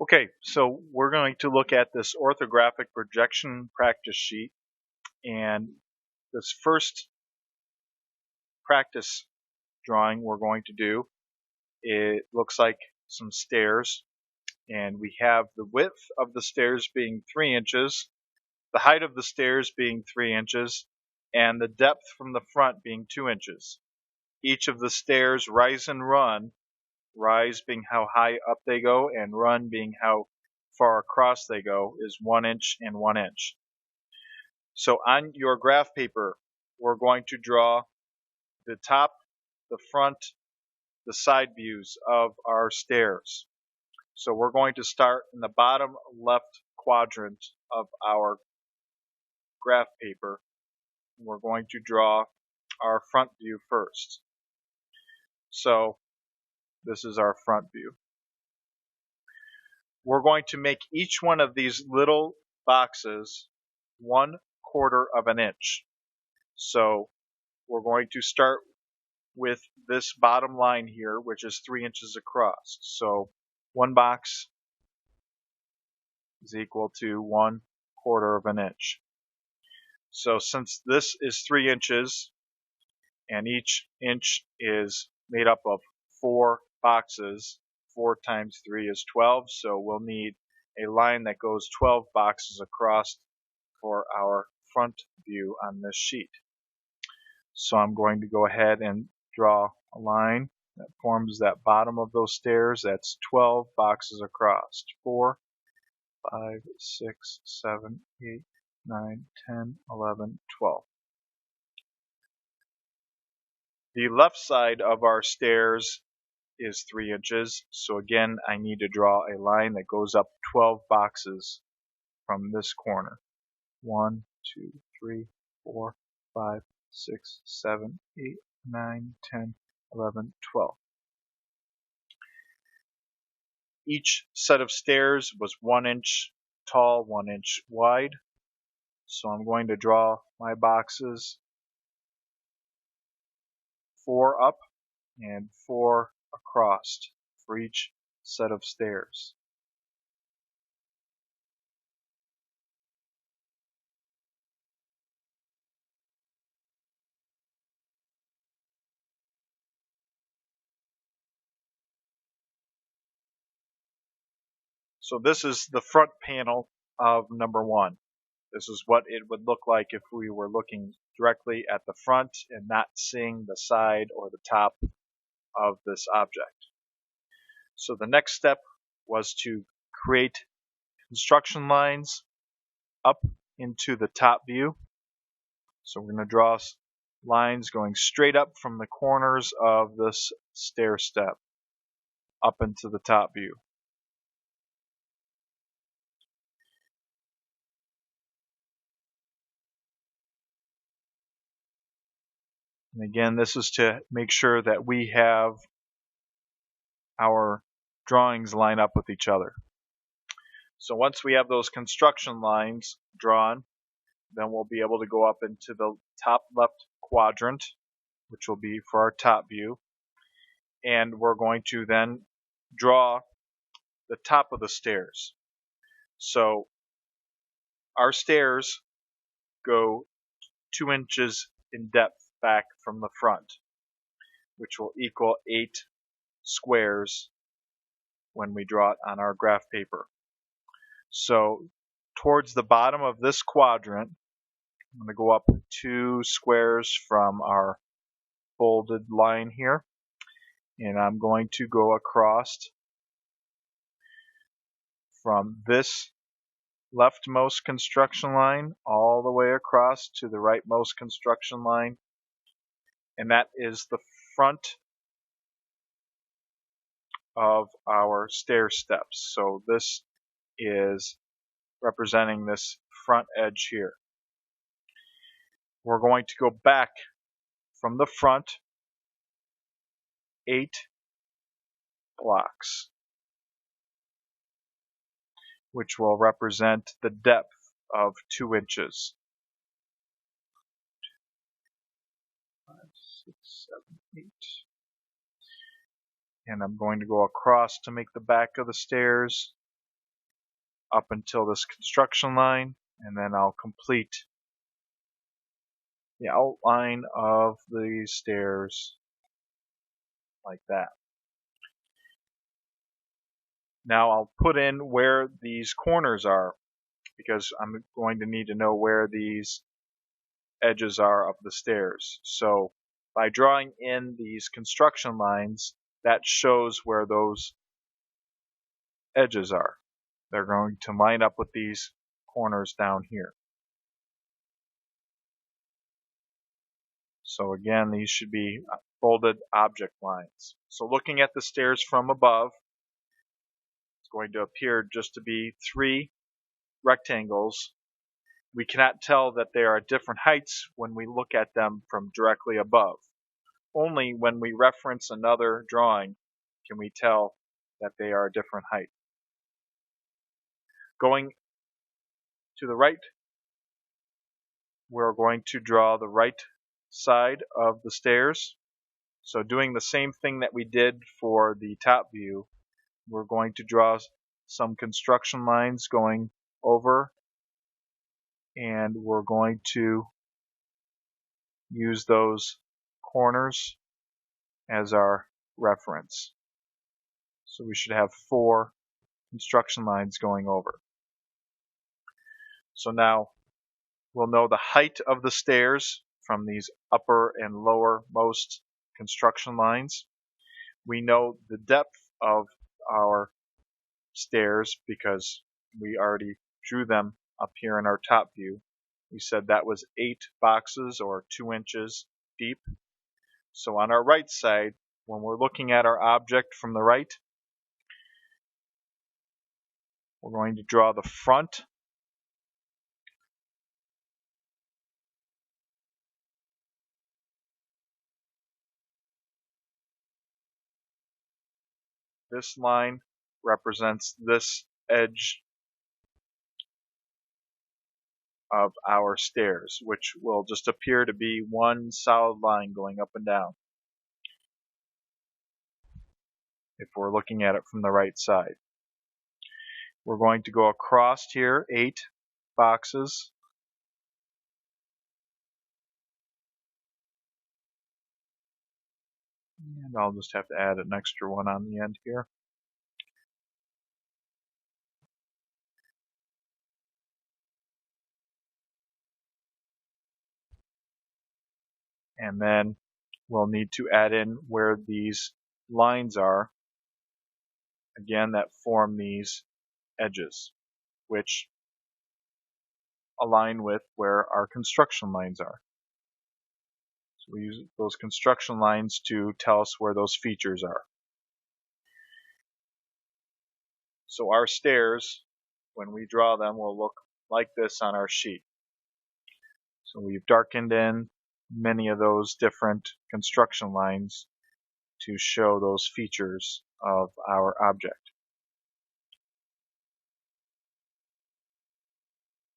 Okay, so we're going to look at this orthographic projection practice sheet, and this first practice drawing we're going to do, it looks like some stairs, and we have the width of the stairs being 3 inches, the height of the stairs being 3 inches, and the depth from the front being 2 inches. Each of the stairs rise and run, rise being how high up they go, and run being how far across they go, is 1 inch and 1 inch. So on your graph paper, we're going to draw the top, the front, the side views of our stairs. So we're going to start in the bottom left quadrant of our graph paper. We're going to draw our front view first. So this is our front view. We're going to make each one of these little boxes 1/4 of an inch. So we're going to start with this bottom line here, which is 3 inches across. So one box is equal to 1/4 of an inch. So since this is 3 inches and each inch is made up of 4 boxes, 4 times 3 is 12, so we'll need a line that goes 12 boxes across for our front view on this sheet. So I'm going to go ahead and draw a line that forms that bottom of those stairs. That's 12 boxes across. 4, 5, 6, 7, 8, 9, 10, 11, 12. The left side of our stairs is 3 inches. So again, I need to draw a line that goes up 12 boxes from this corner. 1, 2, 3, 4, 5, 6, 7, 8, 9, 10, 11, 12. Each set of stairs was 1 inch tall, 1 inch wide. So I'm going to draw my boxes 4 up and 4 across for each set of stairs. So this is the front panel of number 1. This is what it would look like if we were looking directly at the front and not seeing the side or the top of this object. So the next step was to create construction lines up into the top view. So we're going to draw lines going straight up from the corners of this stair step up into the top view. And again, this is to make sure that we have our drawings line up with each other. So once we have those construction lines drawn, then we'll be able to go up into the top left quadrant, which will be for our top view. And we're going to then draw the top of the stairs. So our stairs go 2 inches in depth back from the front, which will equal 8 squares when we draw it on our graph paper. So towards the bottom of this quadrant, I'm going to go up 2 squares from our folded line here, and I'm going to go across from this leftmost construction line all the way across to the rightmost construction line, and that is the front of our stair steps. So this is representing this front edge here. We're going to go back from the front 8 blocks, which will represent the depth of 2 inches. 5, 6, 7, 8. And I'm going to go across to make the back of the stairs up until this construction line, and then I'll complete the outline of the stairs like that. Now I'll put in where these corners are, because I'm going to need to know where these edges are of the stairs. So by drawing in these construction lines, that shows where those edges are. They're going to line up with these corners down here. So again, these should be folded object lines. So looking at the stairs from above, it's going to appear just to be 3 rectangles. We cannot tell that they are at different heights when we look at them from directly above. Only when we reference another drawing can we tell that they are a different height. Going to the right, we're going to draw the right side of the stairs. So doing the same thing that we did for the top view, we're going to draw some construction lines going over, and we're going to use those corners as our reference. So we should have 4 construction lines going over. So now we'll know the height of the stairs from these upper and lowermost construction lines. We know the depth of our stairs because we already drew them up here in our top view. We said that was 8 boxes or 2 inches deep. So on our right side, when we're looking at our object from the right, we're going to draw the front. This line represents this edge of our stairs, which will just appear to be one solid line going up and down if we're looking at it from the right side. We're going to go across here 8 boxes. And I'll just have to add an extra one on the end here. And then we'll need to add in where these lines are, again, that form these edges, which align with where our construction lines are. So we use those construction lines to tell us where those features are. So our stairs, when we draw them, will look like this on our sheet. So we've darkened in many of those different construction lines to show those features of our object.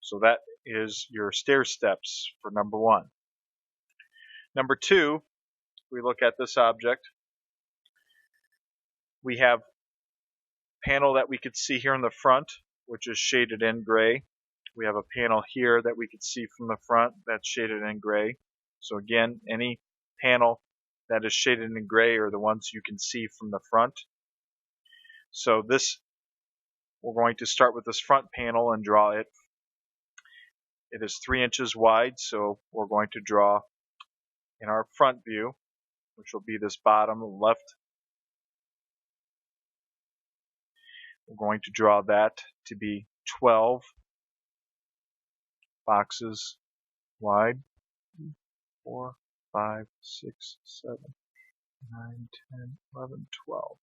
So that is your stair steps for number 1. Number 2, we look at this object. We have a panel that we could see here in the front, which is shaded in gray. We have a panel here that we could see from the front that's shaded in gray. So again, any panel that is shaded in gray are the ones you can see from the front. So this, we're going to start with this front panel and draw it. It is 3 inches wide, so we're going to draw in our front view, which will be this bottom left. We're going to draw that to be 12 boxes wide. 4, 5, 6, 7, 9, 10, 11, 12.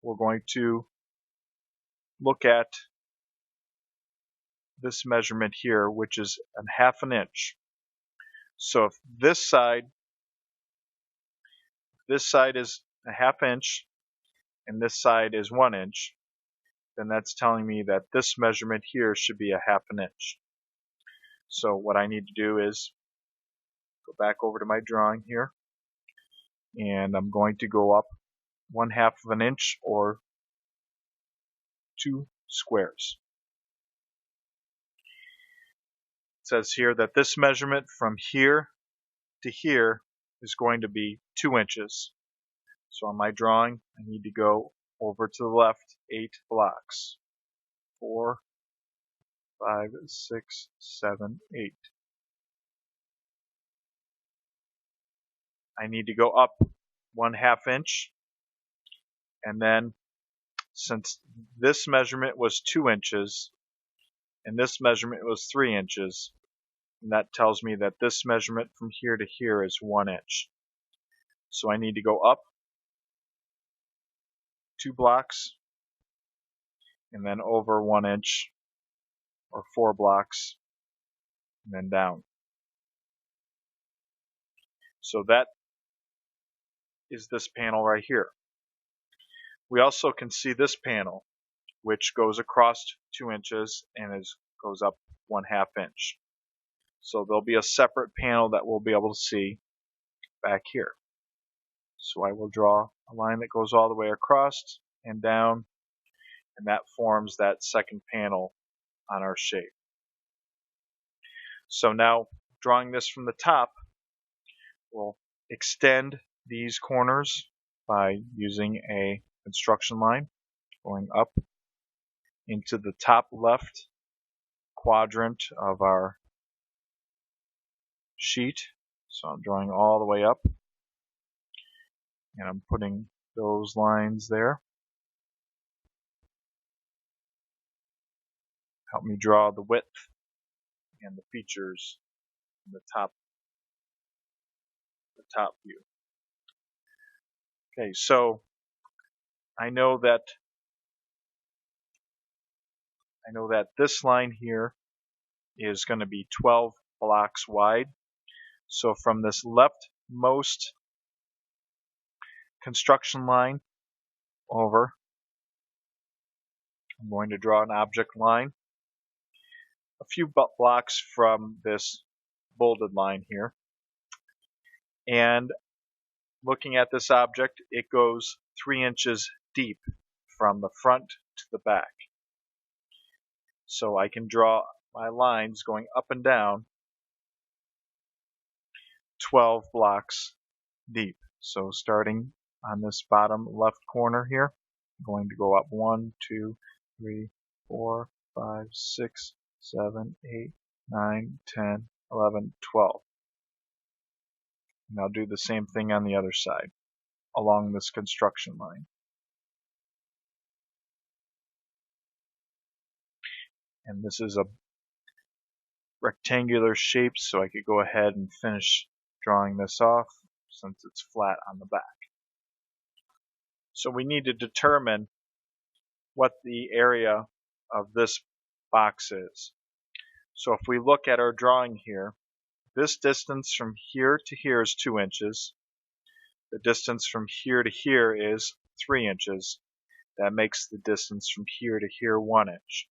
We're going to look at this measurement here, which is a 1/2 inch. So if this side is a 1/2 inch and this side is 1 inch, then that's telling me that this measurement here should be a 1/2 inch. So what I need to do is go back over to my drawing here, and I'm going to go up 1/2 of an inch, or 2 squares. It says here that this measurement from here to here is going to be 2 inches. So on my drawing, I need to go over to the left 8 blocks. 4, 5, 6, 7, 8. I need to go up 1/2 inch, and then since this measurement was 2 inches and this measurement was 3 inches, and that tells me that this measurement from here to here is 1 inch. So I need to go up 2 blocks and then over 1 inch, or 4 blocks, and then down. So that is this panel right here. We also can see this panel, which goes across 2 inches and goes up 1/2 inch. So there'll be a separate panel that we'll be able to see back here. So I will draw a line that goes all the way across and down, and that forms that second panel on our shape. So now, drawing this from the top, we'll extend these corners by using a construction line going up into the top left quadrant of our sheet. So I'm drawing all the way up, and I'm putting those lines there. Help me draw the width and the features in the top view. Okay, so I know that this line here is going to be 12 blocks wide. So from this leftmost construction line over, I'm going to draw an object line a few blocks from this bolded line here. And looking at this object, it goes 3 inches deep from the front to the back. So I can draw my lines going up and down 12 blocks deep. So starting on this bottom left corner here, I'm going to go up 1, 2, 3, 4, 5, 6, 7, 8, 9, 10, 11, 12. And I'll do the same thing on the other side along this construction line. And this is a rectangular shape, so I could go ahead and finish drawing this off since it's flat on the back. So we need to determine what the area of this box is. So if we look at our drawing here, this distance from here to here is 2 inches. The distance from here to here is 3 inches. That makes the distance from here to here 1 inch.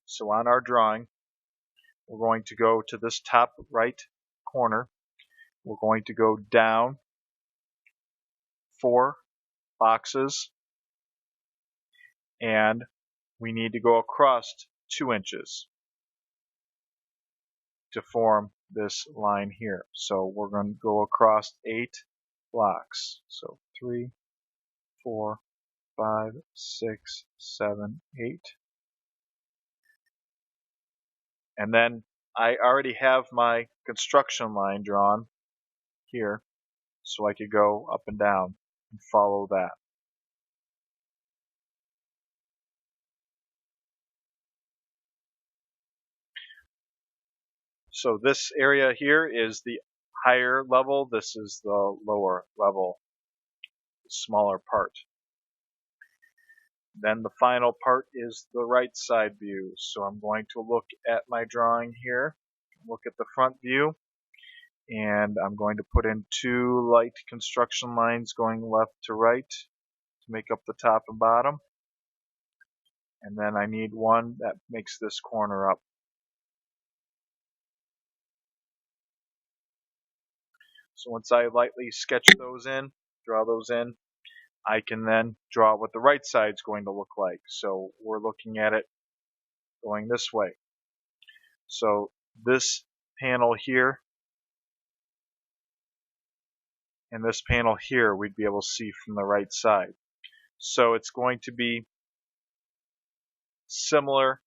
So on our drawing, we're going to go to this top right corner. We're going to go down 4 boxes, and we need to go across 2 inches to form this line here. So we're going to go across 8 blocks. So 3, 4, 5, 6, 7, 8. And then I already have my construction line drawn here, so I could go up and down and follow that. So this area here is the higher level, this is the lower level, the smaller part. Then the final part is the right side view. So I'm going to look at my drawing here, look at the front view, and I'm going to put in 2 light construction lines going left to right to make up the top and bottom. And then I need one that makes this corner up. So once I lightly sketch those in, draw those in, I can then draw what the right side is going to look like. So we're looking at it going this way. So this panel here and this panel here we'd be able to see from the right side. So it's going to be similar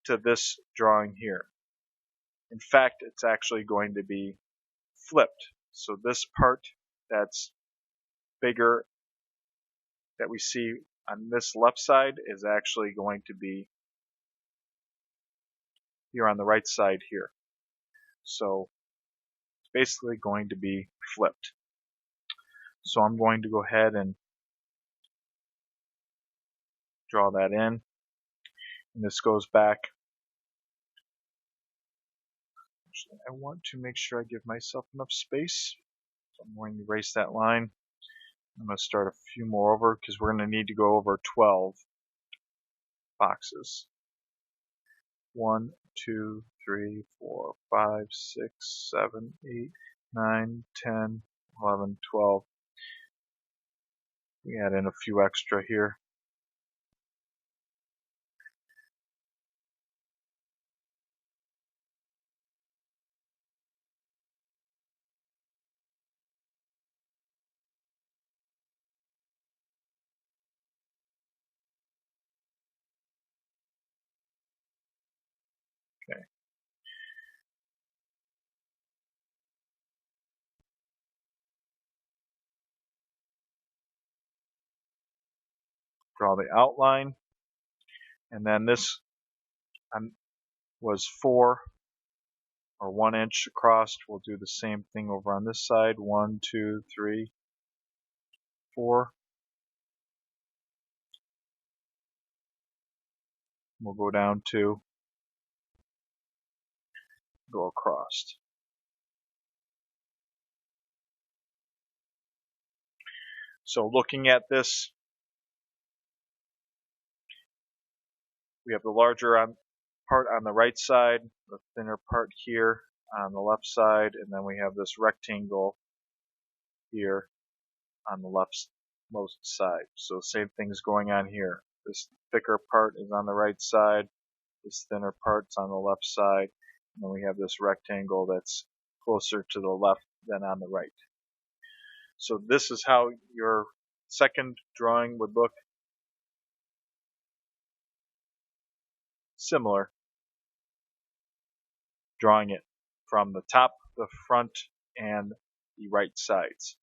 to this drawing here. In fact, it's actually going to be flipped. So this part that's bigger that we see on this left side is actually going to be here on the right side here. So it's basically going to be flipped. So I'm going to go ahead and draw that in. And this goes back. Actually, I want to make sure I give myself enough space. So I'm going to erase that line. I'm going to start a few more over because we're going to need to go over 12 boxes. 1, 2, 3, 4, 5, 6, 7, 8, 9, 10, 11, 12. We add in a few extra here. Okay. Draw the outline. And then this was 4 or 1 inch across. We'll do the same thing over on this side. 1, 2, 3, 4. We'll go down to go across. So looking at this, we have the larger part on the right side, the thinner part here on the left side, and then we have this rectangle here on the leftmost side. So same thing's going on here. This thicker part is on the right side, this thinner part's on the left side, and then we have this rectangle that's closer to the left than on the right. So this is how your second drawing would look. Similar. Drawing it from the top, the front, and the right sides.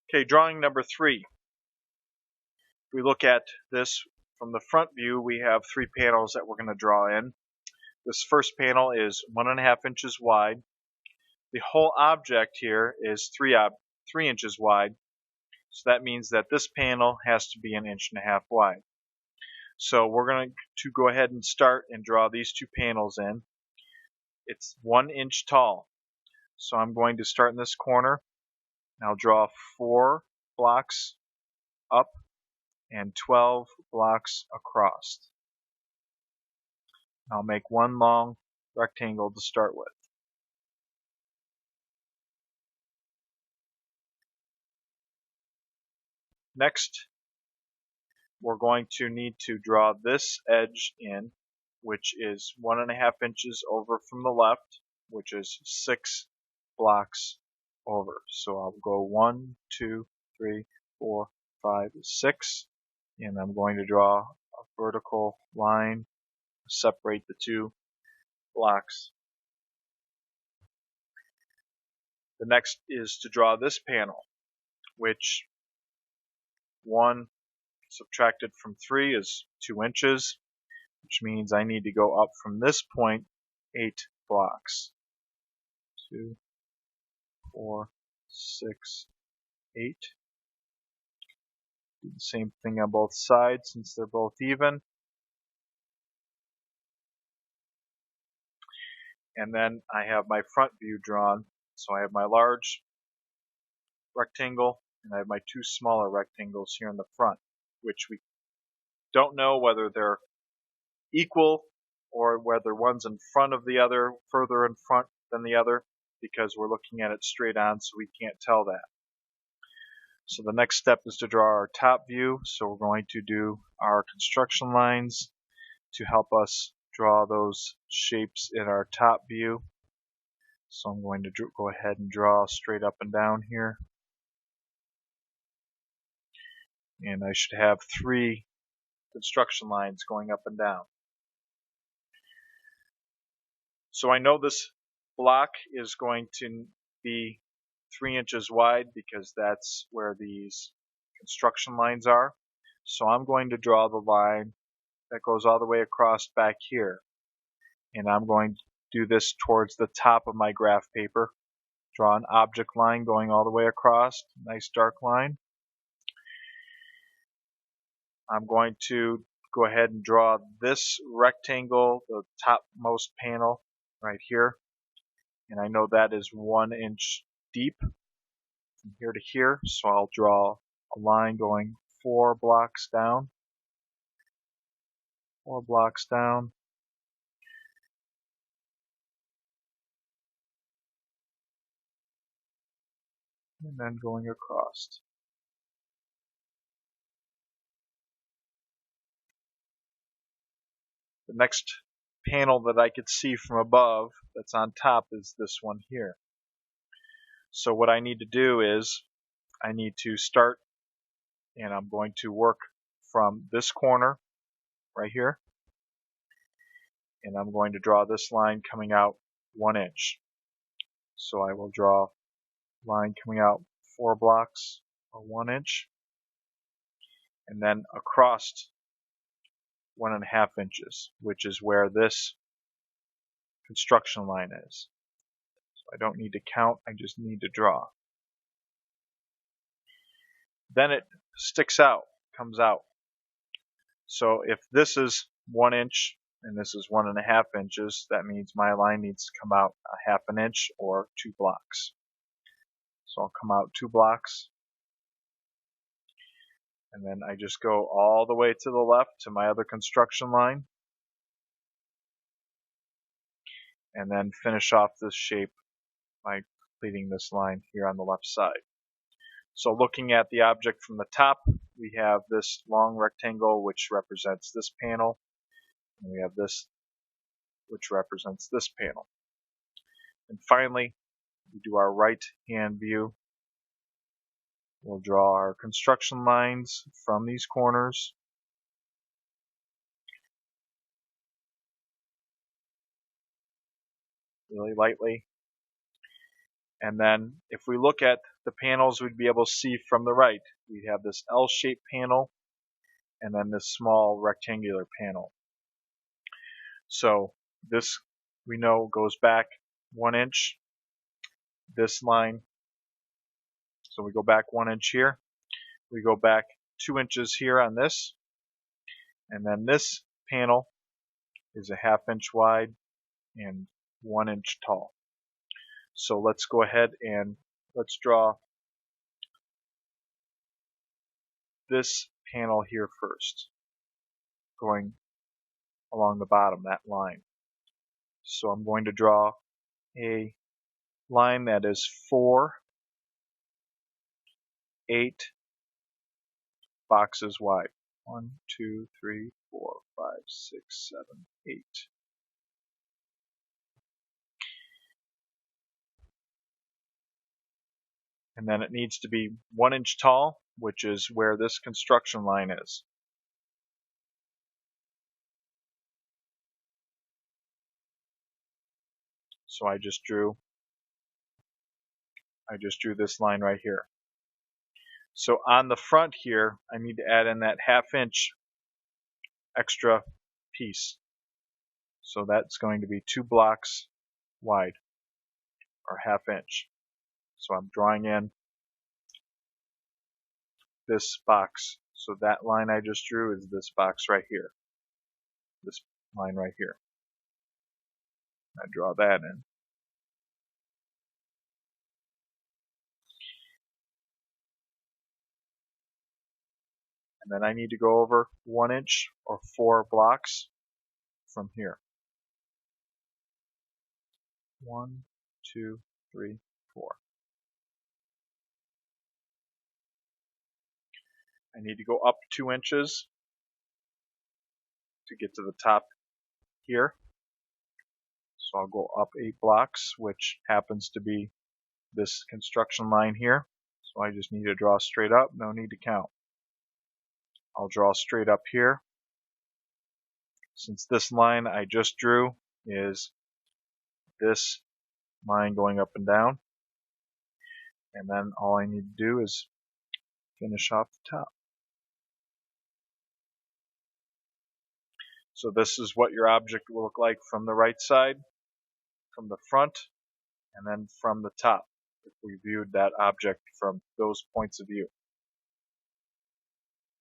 Okay, drawing number 3. If we look at this from the front view, we have 3 panels that we're going to draw in. This first panel is 1.5 inches wide. The whole object here is 3 inches wide. So that means that this panel has to be 1.5 inches wide. So we're going to go ahead and start and draw these 2 panels in. It's 1 inch tall. So I'm going to start in this corner. I'll draw 4 blocks up and 12 blocks across. I'll make one long rectangle to start with. Next, we're going to need to draw this edge in, which is 1.5 inches over from the left, which is 6 blocks over. So I'll go 1, 2, 3, 4, 5, 6, and I'm going to draw a vertical line to separate the 2 blocks. The next is to draw this panel, which 1 subtracted from 3 is 2 inches, which means I need to go up from this point 8 blocks. 2, 4, 6, 8. Do the same thing on both sides since they're both even. And then I have my front view drawn. So I have my large rectangle and I have my 2 smaller rectangles here in the front, which we don't know whether they're equal or whether one's in front of the other, further in front than the other because we're looking at it straight on, so we can't tell that. So the next step is to draw our top view. So we're going to do our construction lines to help us draw those shapes in our top view. So I'm going to go ahead and draw straight up and down here. And I should have 3 construction lines going up and down. So I know this block is going to be 3 inches wide because that's where these construction lines are. So I'm going to draw the line that goes all the way across back here. And I'm going to do this towards the top of my graph paper. Draw an object line going all the way across, nice dark line. I'm going to go ahead and draw this rectangle, the topmost panel right here. And I know that is 1 inch deep from here to here, so I'll draw a line going 4 blocks down. 4 blocks down. And then going across. The next panel that I could see from above that's on top is this one here. So what I need to do is I need to start, and I'm going to work from this corner right here, and I'm going to draw this line coming out 1 inch. So I will draw a line coming out 4 blocks or 1 inch, and then across 1.5 inches, which is where this construction line is. So I don't need to count, I just need to draw. Then it sticks out, comes out. So if this is 1 inch and this is 1.5 inches, that means my line needs to come out 1/2 inch or 2 blocks. So I'll come out 2 blocks, and then I just go all the way to the left to my other construction line, and then finish off this shape by completing this line here on the left side. So looking at the object from the top, we have this long rectangle which represents this panel, and we have this which represents this panel. And finally, we do our right hand view. We'll draw our construction lines from these corners. Really lightly. And then if we look at the panels, we'd be able to see from the right. We have this L-shaped panel and then this small rectangular panel. So this, we know, goes back 1 inch. This line, so we go back 1 inch here. We go back 2 inches here on this. And then this panel is 1/2 inch wide and 1 inch tall. So let's go ahead and let's draw this panel here first, going along the bottom, that line. So I'm going to draw a line that is 4, 8 boxes wide. 1, 2, 3, 4, 5, 6, 7, 8. And then it needs to be 1 inch tall, which is where this construction line is. So I just drew this line right here. So on the front here, I need to add in that 1/2 inch extra piece. So that's going to be 2 blocks wide, or 1/2 inch. So I'm drawing in this box. So that line I just drew is this box right here. This line right here. I draw that in. And then I need to go over 1 inch or 4 blocks from here. 1, 2, 3, 4. I need to go up 2 inches to get to the top here. So I'll go up 8 blocks, which happens to be this construction line here. So I just need to draw straight up, no need to count. I'll draw straight up here. Since this line I just drew is this line going up and down, and then all I need to do is finish off the top. So this is what your object will look like from the right side, from the front, and then from the top, if we viewed that object from those points of view.